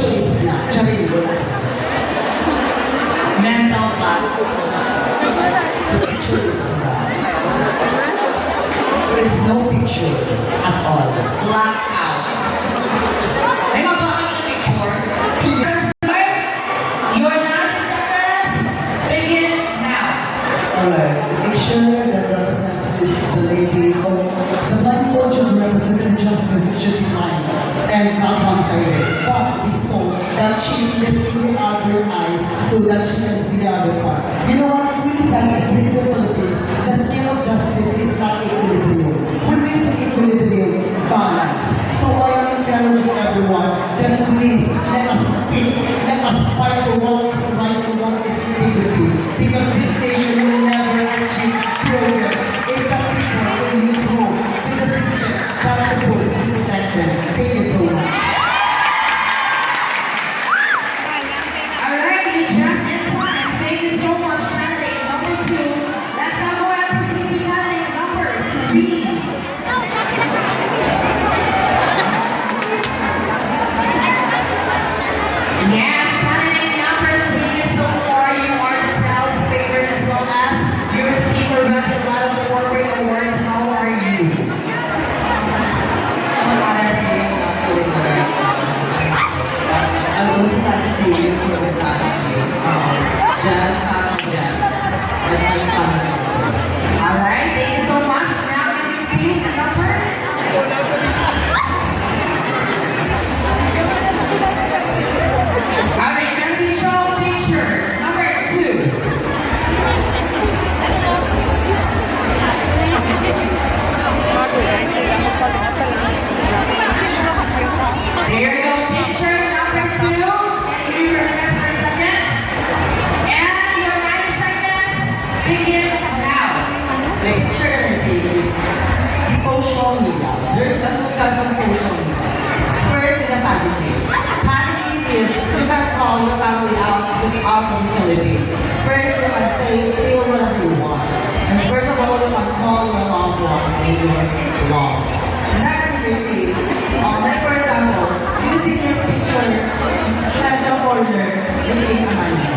picture is black. Charing, wala. Mental block. The picture is black. There is no picture at all. Blackout. May magpapakita ng picture. Your 9 seconds begin now. Alright, the picture that represents is the lady. The blind culture representing justice should be blind and not one-sided, but is so that she's lifting the other eyes so that she can see the other part. You know what? It really says that in the Philippines, the scale of justice is not equilibrium. When we say equilibrium, balance. So I am encouraging everyone that please let us speak, let us fight for what is right and what is integrity. Because this nation will never achieve progress if the people will use hope to the system that's supposed to protect them. Thank you so much. Alright, you just in time. Thank you so much, candidate number 2. Let's now go and proceed to candidate number 3. Yes, candidate number 3. So far, you are the proud favorite as well as you received a lot of corporate awards. How are you? I'm going to have to pay you for the time. Jan, Patrick, Jan. And my family. Alright, thank you so much. Now can you repeat the number? Alright, can we show a picture? Number 2. There you go, picture number 2. Can you use your hands for a second? And your 90 seconds begin now. The picture that I take is social media. There's a two types of social media. First is a positive. Positive is you can call your family out to be out from the Philippines. First, you can say, feel whatever you want. And first of all, you can call your loved ones and your love. Negativity, like for example, using your picture, send a folder, making a money.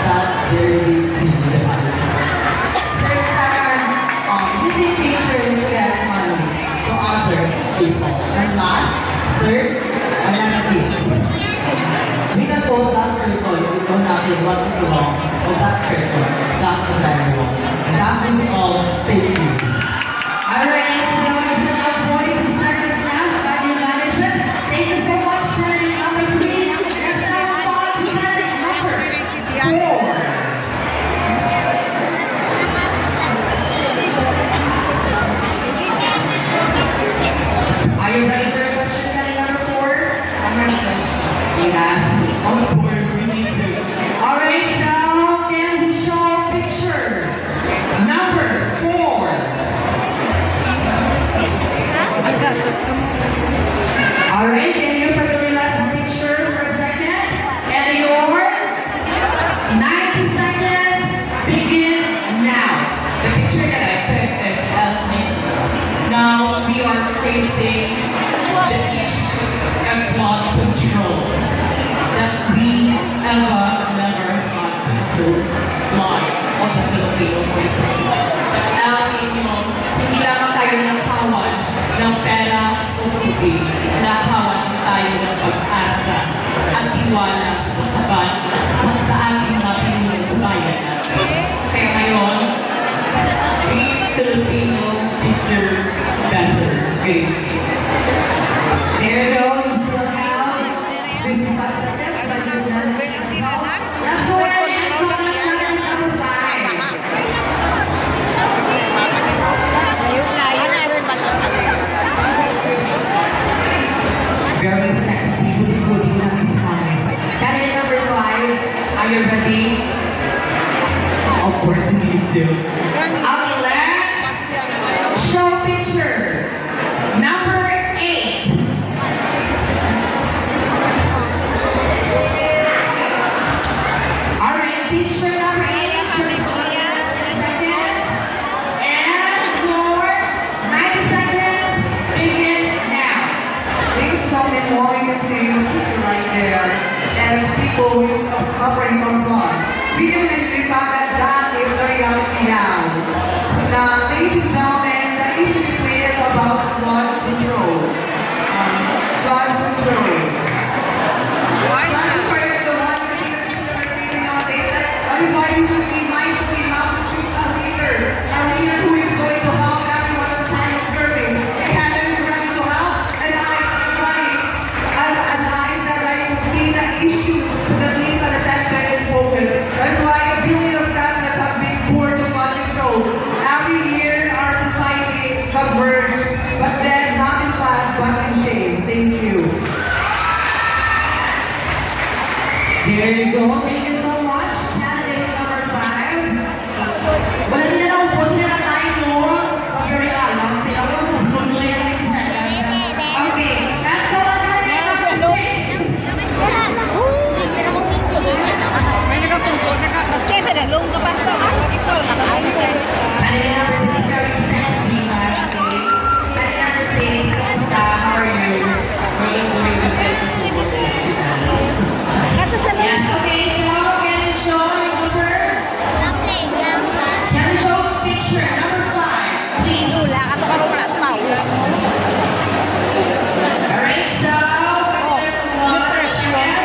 That there is the positive. Third, second, using picture to get money to other people. And last, third, a negative. We can post that person if we not what is wrong of that person. That's the very wrong. And that will be all. Thank you. Alright, so we still have 42 seconds left, but you managed it. Thank you so much, candidate number 3. Let's now move on to candidate number 4. Are you ready for a question, candidate number 4? I'm ready. Yeah, on board, we need to. Alright, so can we show a picture? Number 4. Alright, can you familiarize the picture for a second? And your 90 seconds begin now. The picture that I picked is me. Now we are facing the issue of flood control that we never thought to improve life on the Filipino people. But alam ninyo, hindi lamang tayo nakawan ng pera o tubig, nakawan tayo ng pag-asa at tiwala sa kaban sa ating mga Pinoy sa bayan natin. Kaya ngayon, we Filipino deserves better. Okay. There you go. You still have 55 seconds. Let's go ahead and call on number 5. Very sexy, beautiful, candidate number 5, are you ready? Of course you need to. Okay, let's show picture. Number 8. Alright, picture number 8. Should we go in a second? And your 90 seconds begin now. Ladies and gentlemen, wanting to picture right there. and people who are suffering from flood. We can really fact that that is the reality now. Now, ladies and gentlemen, the issue is created about flood control. Flood control. Flood control is the one that is creating nowadays. That is why you should be mindful enough to choose a leader. A leader who is going to help everyone at the time of serving. A candidate who is ready to help, and eyes that are ready to see the issue to the needs and attention and focus. That's why a billion of tablets have been poured to flood control. Every year, our society converges, but then not in class, but in shame. Thank you. There you go. Thank you so much. Candidate number 5. Wala nila na ubos nila tayo, no? Very alam. Sila ko gusto nyo yan. Okay. Let's go on candidate number 6. Mas kesa dah long lepas tu kita nak ayus. Candidate number 6 is very sexy, man. Okay. Candidate number 6, how are you? We're doing good. Katus dah long. Yes, okay. So, can you show your number? Can you show picture number 5, please? Mula kato ka ron tahu. Alright, so Depression.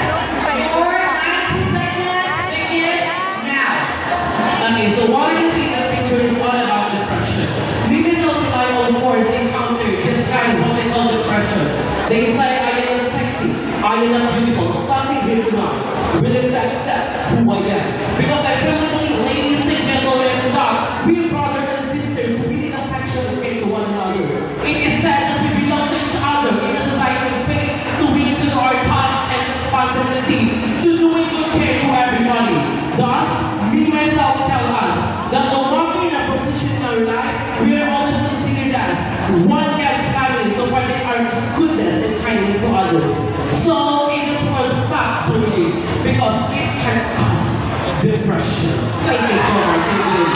your 90 seconds begin now. Okay, so what you see in the picture is all about depression. Because of the Bible, of course, encounter this kind of what they call depression. They say, I am not sexy, I am not beautiful, standing here tonight, willing to accept who I am. Because I firmly, ladies and gentlemen, that we are brothers and sisters who need affection to care to one another. It is said that we belong to each other in a society of faith to be into our task and responsibility to doing good care to everybody. Thus, me myself tell us that no matter in our position in our life, we are always considered as one God's family to protect our goodness and kindness to others. So in this world, stop bullying because it can cause depression. Thank you so much. Thank you.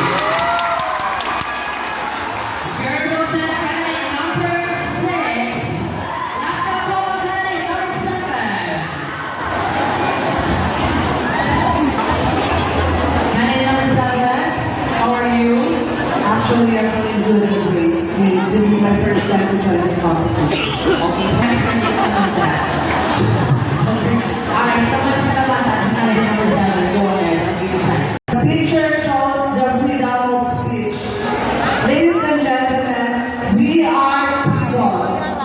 Very well done, candidate number 6. Let's go to candidate number 7. Candidate number 7, how are you? Actually, I'm feeling good and great since this is my first time to join this competition. Okay, thanks for making that. Okay. Alright, someone said about that. Candidate number 7, go ahead. I'll give you time. The picture shows the freedom of speech. Ladies and gentlemen, we are people.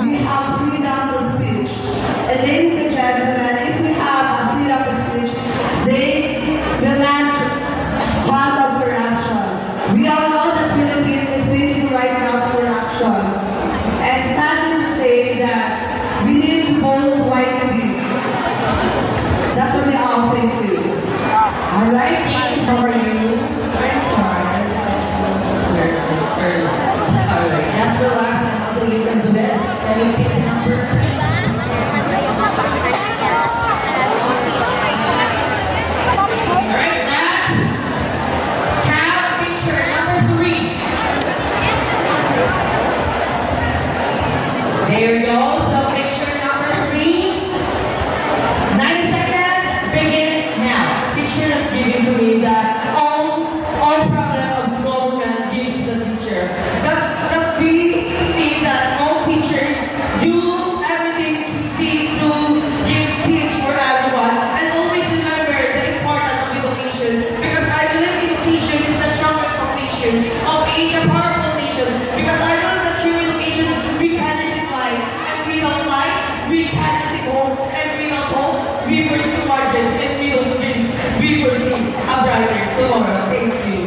We have freedom to speech. And ladies and gentlemen, if we have a freedom of speech, they will not cause of corruption. We all know that Philippines is facing right now corruption. And sadly to say that we need to vote wisely. That's what we all think do. Alright, how are you? I'm fine. Alright, that's the last time until we can do it. Can you pick number 3? Alright, let's count picture number 3. There we go. So picture number 3. 90 seconds, begin now. Picture that's given to me that all problem of government give to the teacher. That we see that all teachers do everything to see to teach for everyone. And always remember the importance of education, because I believe education is the strongest foundation of each powerful nation. Because I know that through education we can receive life, and we don't like, we can receive hope, and we don't hope, we pursue our dreams, and we don't dreams, we pursue a brighter tomorrow. Thank you.